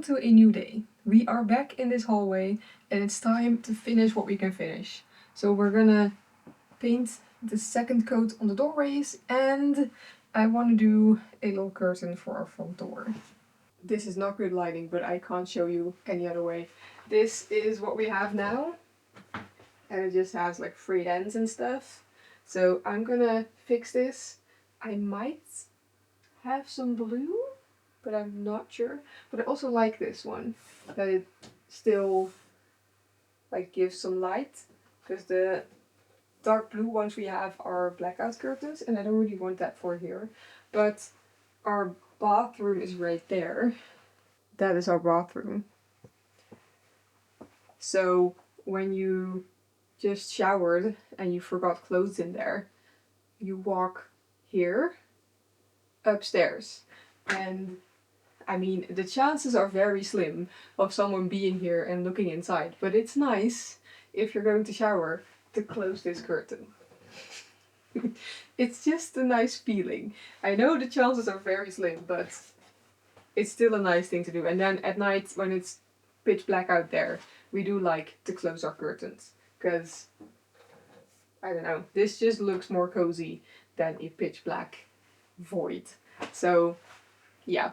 to a new day. We are back in this hallway and it's time to finish what we can finish. So we're gonna paint the second coat on the doorways and I want to do a little curtain for our front door. This is not good lighting, but I can't show you any other way. This is what we have now and it just has like frayed ends and stuff. So I'm gonna fix this. I might have some blue, but I'm not sure. But I also like this one, that it still like gives some light, because the dark blue ones we have are blackout curtains and I don't really want that for here. But our bathroom is right there. That is our bathroom. So when you just showered and you forgot clothes in there, you walk here upstairs, and I mean, the chances are very slim of someone being here and looking inside, but it's nice if you're going to shower to close this curtain. It's just a nice feeling. I know the chances are very slim, but it's still a nice thing to do. And then at night, when it's pitch black out there, we do like to close our curtains, because I don't know, this just looks more cozy than a pitch black void. So yeah,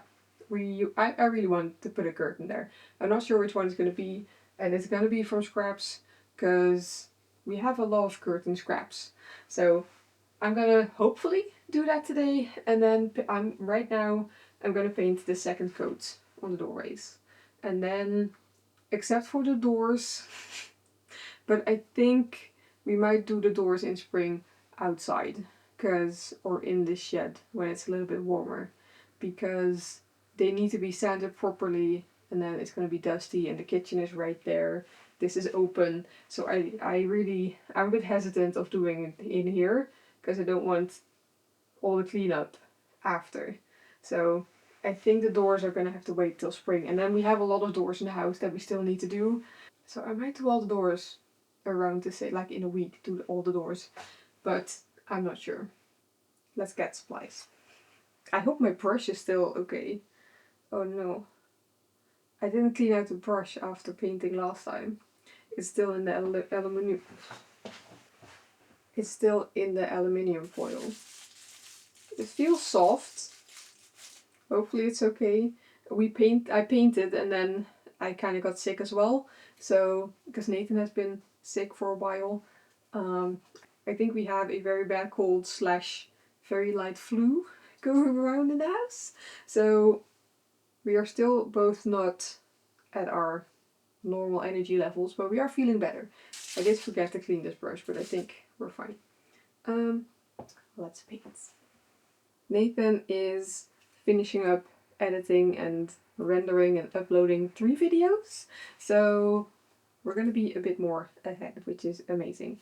I really want to put a curtain there. I'm not sure which one it's going to be, and it's going to be from scraps because we have a lot of curtain scraps. So I'm going to hopefully do that today, and then right now I'm going to paint the second coat on the doorways. And then, except for the doors, but I think we might do the doors in spring outside, or in the shed when it's a little bit warmer, because they need to be sanded properly, and then it's going to be dusty and the kitchen is right there. This is open, so I'm a bit hesitant of doing it in here because I don't want all the cleanup after. So I think the doors are going to have to wait till spring, and then we have a lot of doors in the house that we still need to do. So I might do all the doors around to say like in a week, do all the doors, but I'm not sure. Let's get supplies. I hope my brush is still okay. Oh no. I didn't clean out the brush after painting last time. It's still in the aluminium. It's still in the aluminium foil. It feels soft. Hopefully it's okay. I painted and then I kind of got sick as well. So, because Nathan has been sick for a while, I think we have a very bad cold / very light flu going around in the house. So we are still both not at our normal energy levels, but we are feeling better. I did forget to clean this brush, but I think we're fine. Let's paint. Nathan is finishing up editing and rendering and uploading 3 videos, so we're gonna be a bit more ahead, which is amazing.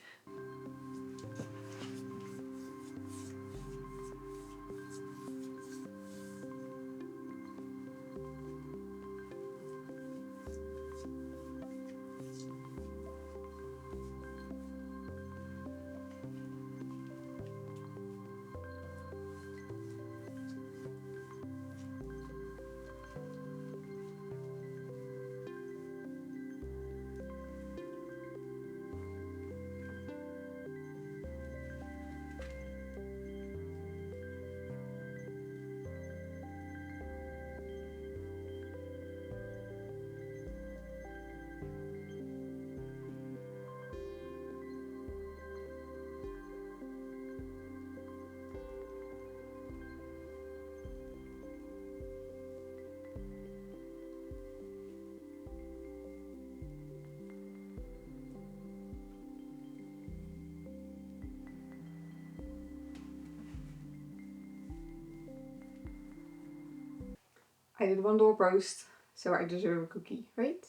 I did 1 door post, so I deserve a cookie, right?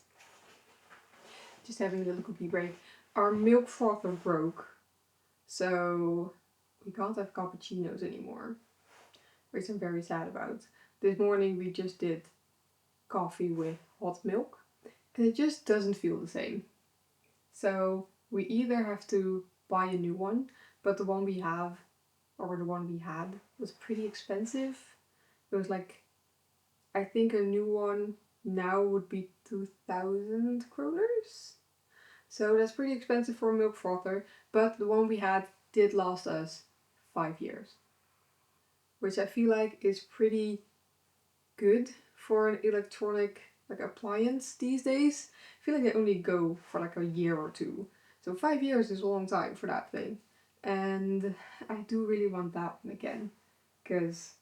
Just having a little cookie break. Our milk frother broke, so we can't have cappuccinos anymore, which I'm very sad about. This morning we just did coffee with hot milk, and it just doesn't feel the same. So we either have to buy a new one, but the one we have, or the one we had, was pretty expensive. It was like, I think a new one now would be 2,000 kroners. So that's pretty expensive for a milk frother, but the one we had did last us 5 years, which I feel like is pretty good for an electronic like appliance these days. I feel like they only go for like a year or two. So 5 years is a long time for that thing. And I do really want that one again, because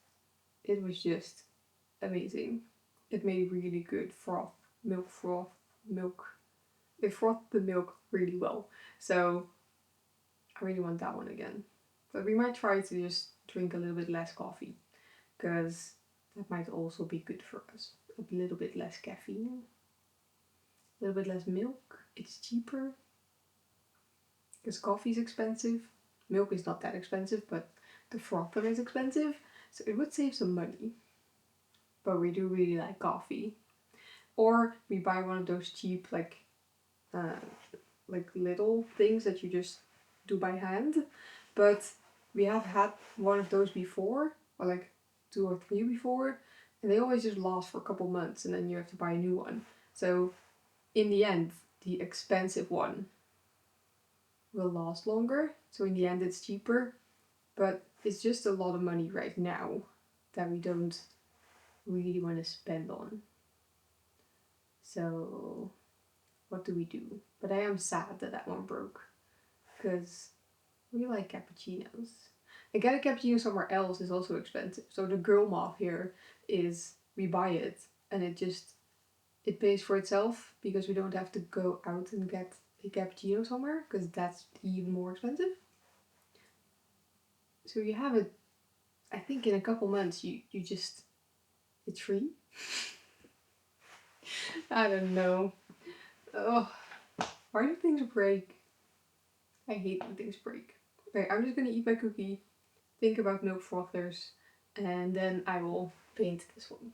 it was just amazing. It made really good froth, milk. It frothed the milk really well. So I really want that one again. But we might try to just drink a little bit less coffee, because that might also be good for us. A little bit less caffeine, a little bit less milk. It's cheaper, because coffee is expensive. Milk is not that expensive, but the frother is expensive. So it would save some money. But we do really like coffee. Or we buy one of those cheap uh, little things that you just do by hand. But we have had one of those before, or like 2 or 3 before, and they always just last for a couple months and then you have to buy a new one. So in the end, the expensive one will last longer. So in the end, it's cheaper, but it's just a lot of money right now that we don't really want to spend on. So what do we do? But I am sad that that one broke, because we like cappuccinos. And get a cappuccino somewhere else is also expensive. So the girl moth here is, we buy it and it pays for itself, because we don't have to go out and get a cappuccino somewhere, because that's even more expensive. So you have it, I think in a couple months you just, it's free. I don't know. Oh, why do things break? I hate when things break. Okay, I'm just gonna eat my cookie, think about milk frothers, and then I will paint this one.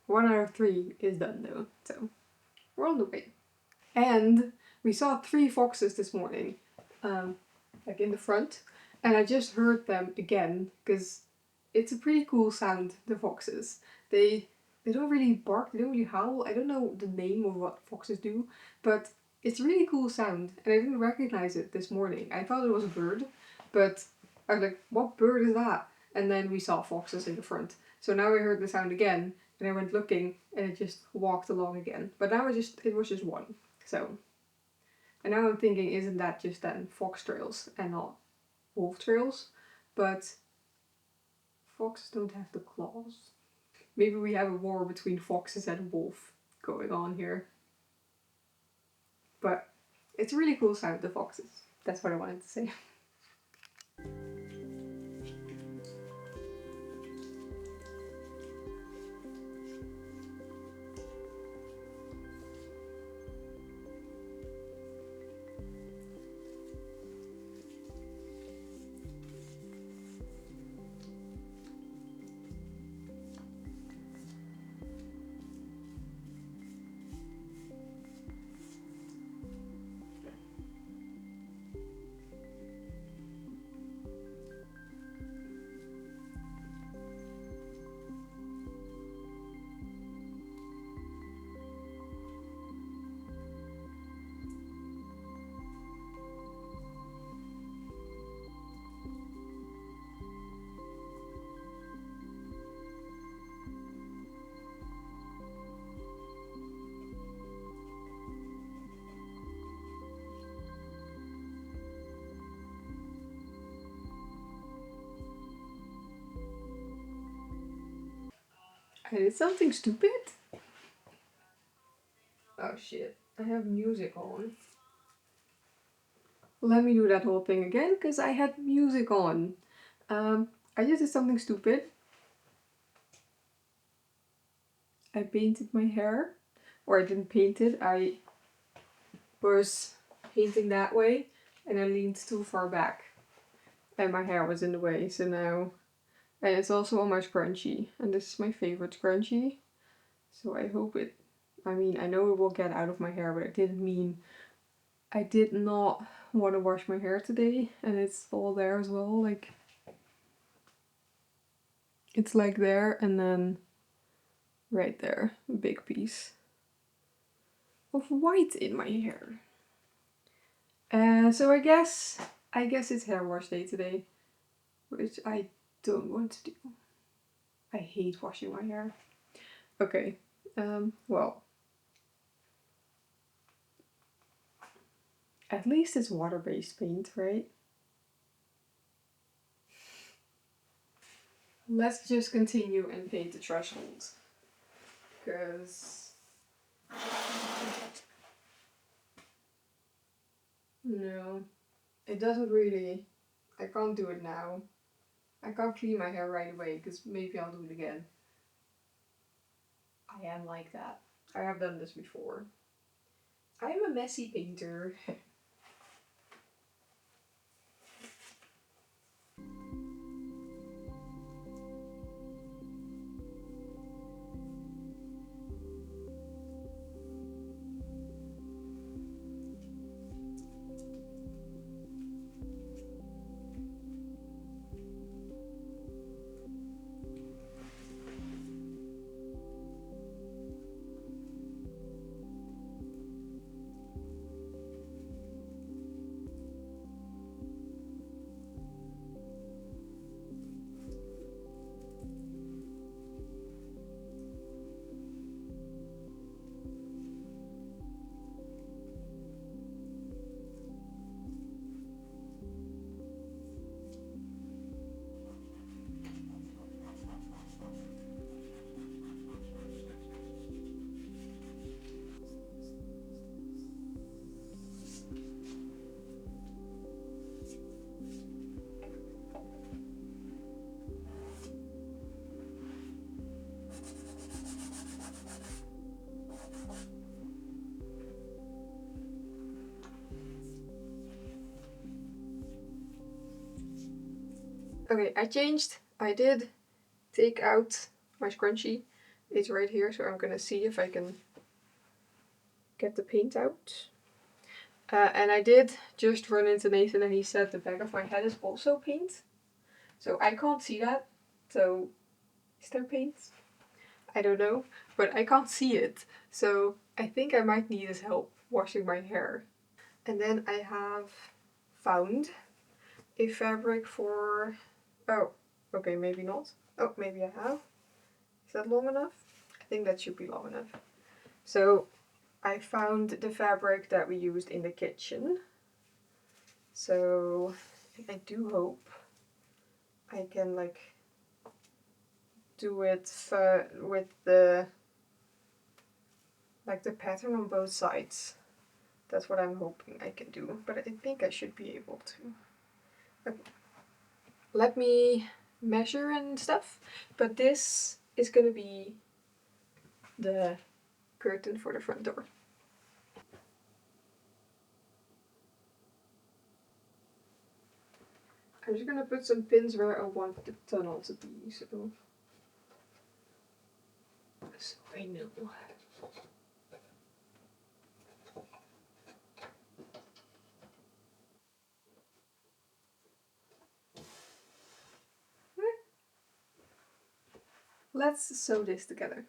1 out of 3 is done though, so we're on the way. And we saw 3 foxes this morning, like in the front, and I just heard them again, because it's a pretty cool sound, the foxes. They don't really bark, they don't really howl. I don't know the name of what foxes do, but it's a really cool sound, and I didn't recognize it this morning. I thought it was a bird, but I was like, what bird is that? And then we saw foxes in the front. So now I heard the sound again, and I went looking, and it just walked along again. But now it was just one. So, and now I'm thinking, isn't that just then fox trails and not wolf trails? But foxes don't have the claws. Maybe we have a war between foxes and wolf going on here. But it's a really cool sound, the foxes. That's what I wanted to say. I did something stupid? Oh shit, I have music on. Let me do that whole thing again, because I had music on. I just did something stupid. I painted my hair. Or I didn't paint it, I was painting that way, and I leaned too far back. And my hair was in the way, so now... And it's also on my scrunchie, and this is my favorite scrunchie. So I hope it... I mean, I know it will get out of my hair, but it didn't mean... I did not want to wash my hair today, and it's all there as well, like... It's like there, and then right there, a big piece of white in my hair. So I guess it's hair wash day today, which I don't want to do. I hate washing my hair. Okay, well, at least it's water-based paint, right? Let's just continue and paint the threshold, because no, it doesn't really. I can't do it now. I can't clean my hair right away because maybe I'll do it again. I am like that. I have done this before. I am a messy painter. Okay, I changed. I did take out my scrunchie. It's right here, so I'm gonna see if I can get the paint out. And I did just run into Nathan and he said the back of my head is also paint. So I can't see that. So is there paint? I don't know, but I can't see it. So I think I might need his help washing my hair. And then I have found a fabric for, oh, okay, maybe not. Oh, maybe I have. Is that long enough? I think that should be long enough. So I found the fabric that we used in the kitchen. So I do hope I can like do it with the like the pattern on both sides. That's what I'm hoping I can do, but I think I should be able to. Okay. Let me measure and stuff, but this is gonna be the curtain for the front door. I'm just gonna put some pins where I want the tunnel to be, so I know. Let's sew this together.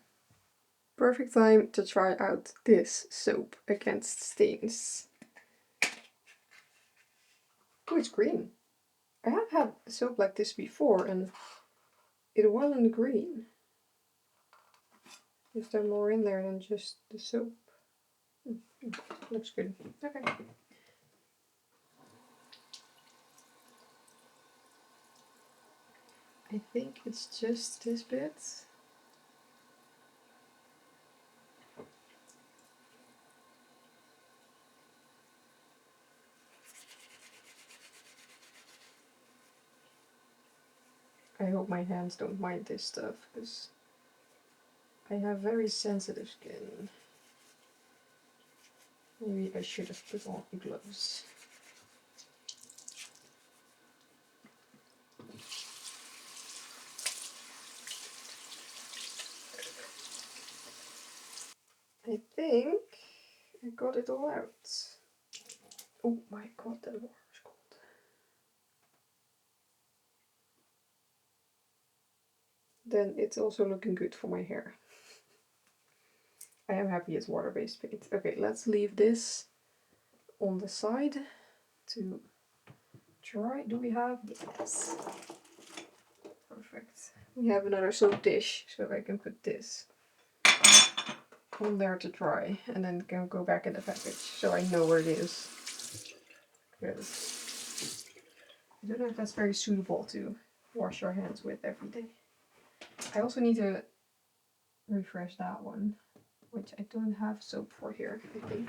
Perfect time to try out this soap against stains. Oh, it's green. I have had soap like this before and it wasn't green. Is there more in there than just the soap? Looks good. Okay. I think it's just this bit. I hope my hands don't mind this stuff, because I have very sensitive skin. Maybe I should have put on gloves. I think I got it all out. Oh my god, that water is cold. Then it's also looking good for my hair. I am happy it's water-based paint. Okay, let's leave this on the side to dry. Do we have? Yes. Perfect. We have another soap dish, so I can put this on there to dry, and then can go back in the package, so I know where it is. Because I don't know if that's very suitable to wash your hands with every day. I also need to refresh that one, which I don't have soap for here, I think.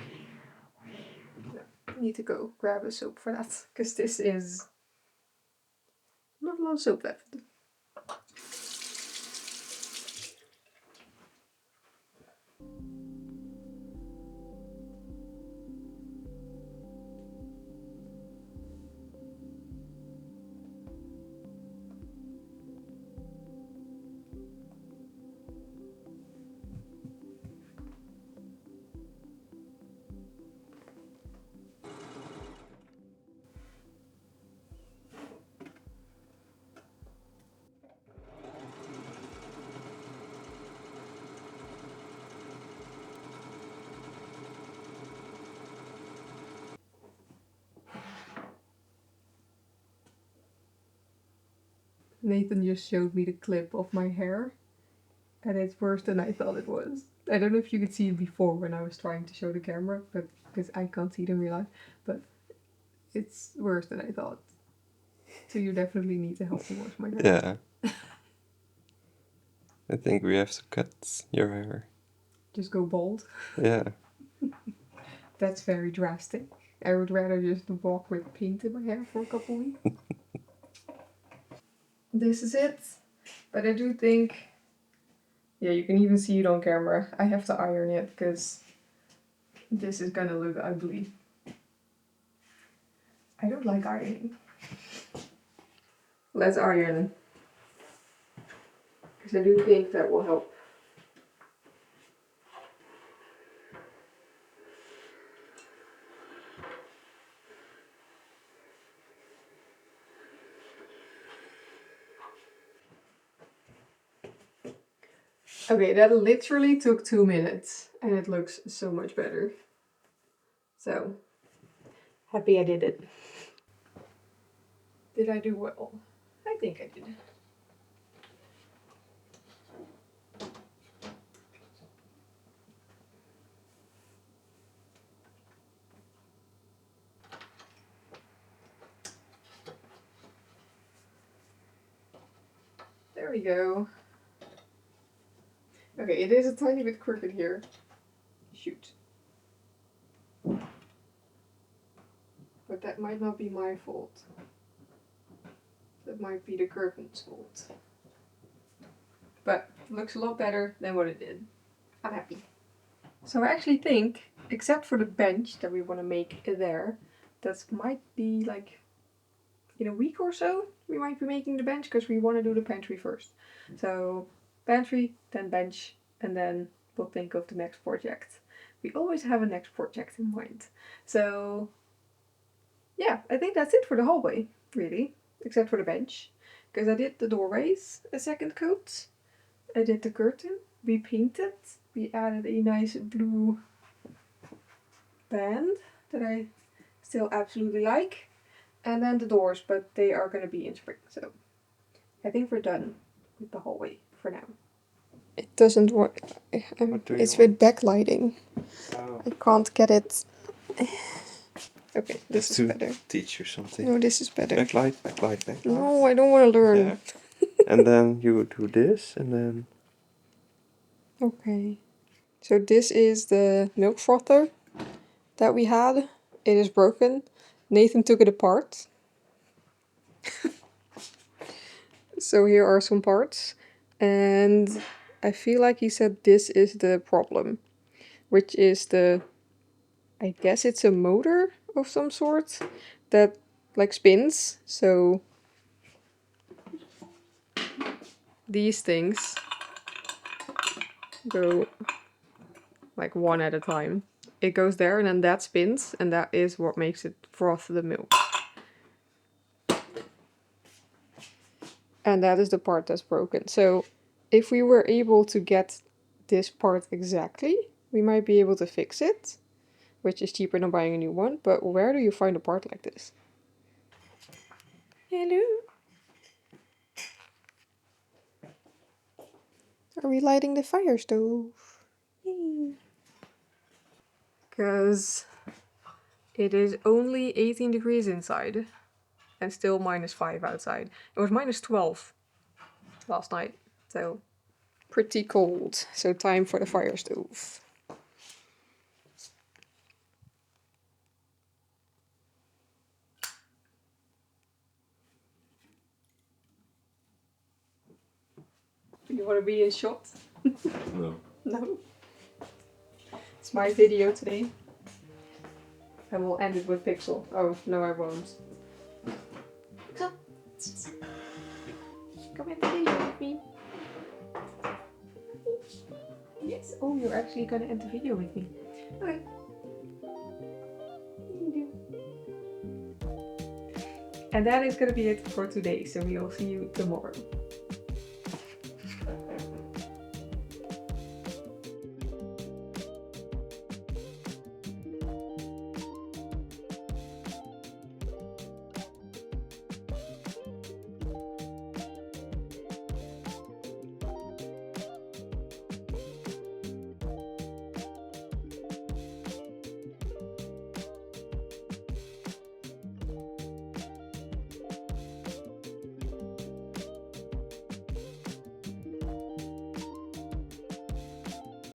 No, I need to go grab a soap for that, because this is not a lot of soap left. Nathan just showed me the clip of my hair, and it's worse than I thought it was. I don't know if you could see it before when I was trying to show the camera, but because I can't see it in real life, but it's worse than I thought. So you definitely need to help me wash my hair. Yeah. I think we have to cut your hair. Just go bald. Yeah. That's very drastic. I would rather just walk with paint in my hair for a couple weeks. This is it. But I do think, yeah, you can even see it on camera. I have to iron it because this is gonna look ugly. I don't like ironing. Let's iron. Because I do think that will help. Okay, that literally took 2 minutes and it looks so much better. So, happy I did it. Did I do well? I think I did. There we go. Okay, it is a tiny bit crooked here. Shoot. But that might not be my fault. That might be the curtain's fault. But it looks a lot better than what it did. I'm happy. So I actually think, except for the bench that we want to make there, that might be like in a week or so we might be making the bench, because we want to do the pantry first. So pantry, then bench, and then we'll think of the next project. We always have a next project in mind. So yeah, I think that's it for the hallway, really, except for the bench. Because I did the doorways a second coat. I did the curtain. We painted. We added a nice blue band that I still absolutely like. And then the doors, but they are going to be in spring. So I think we're done with the hallway for now. It doesn't work. It's with backlighting. Oh. I can't get it. Okay, this is better. Teach you something. No, this is better. Backlight. No, I don't want to learn. Yeah. And then you do this, and then... Okay. So this is the milk frother that we had. It is broken. Nathan took it apart. So here are some parts. And I feel like he said this is the problem. Which is the... I guess it's a motor of some sort that like spins. So these things go like one at a time. It goes there and then that spins, and that is what makes it froth the milk. And that is the part that's broken. So if we were able to get this part exactly, we might be able to fix it, which is cheaper than buying a new one, but where do you find a part like this? Hello? Are we lighting the fire stove? Yay! Because it is only 18 degrees inside and still -5 outside. It was -12 last night, so pretty cold. So time for the fire stove. You want to be in shot? No. No. It's my video today. I will end it with Pixel. Oh, no I won't. Pixel! Come in the video with me. Yes. Oh, you're actually gonna end the video with me. Okay. And that is gonna be it for today, so we will see you tomorrow.